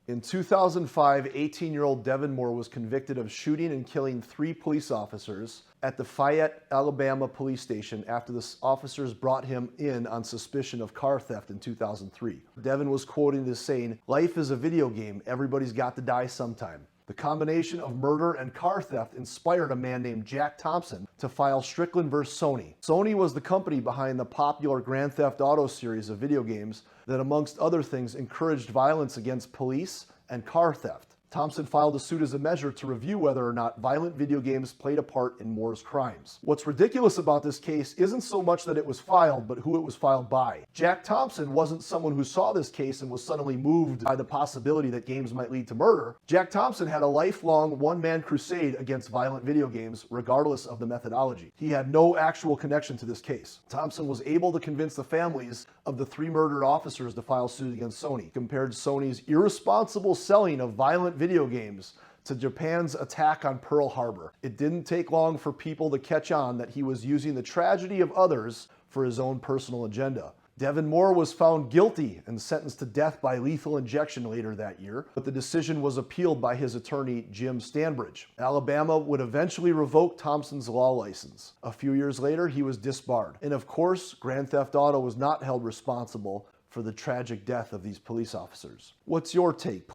In 2005, 18-year-old Devin Moore was convicted of shooting and killing 3 police officers at the Fayette, Alabama police station after the officers brought him in on suspicion of car theft in 2003. Devin was quoted as saying, "Life is a video game. Everybody's got to die sometime." The combination of murder and car theft inspired a man named Jack Thompson to file Strickland v. Sony. Sony was the company behind the popular Grand Theft Auto series of video games that, amongst other things, encouraged violence against police and car theft. Thompson filed a suit as a measure to review whether or not violent video games played a part in Moore's crimes. What's ridiculous about this case isn't so much that it was filed, but who it was filed by. Jack Thompson wasn't someone who saw this case and was suddenly moved by the possibility that games might lead to murder. Jack Thompson had a lifelong one-man crusade against violent video games, regardless of the methodology. He had no actual connection to this case. Thompson was able to convince the families of the 3 murdered officers to file suit against Sony, compared Sony's irresponsible selling of violent video games to Japan's attack on Pearl Harbor. It didn't take long for people to catch on that he was using the tragedy of others for his own personal agenda. Devin Moore was found guilty and sentenced to death by lethal injection later that year, but the decision was appealed by his attorney, Jim Stanbridge. Alabama would eventually revoke Thompson's law license. A few years later, he was disbarred. And of course, Grand Theft Auto was not held responsible for the tragic death of these police officers. What's your take?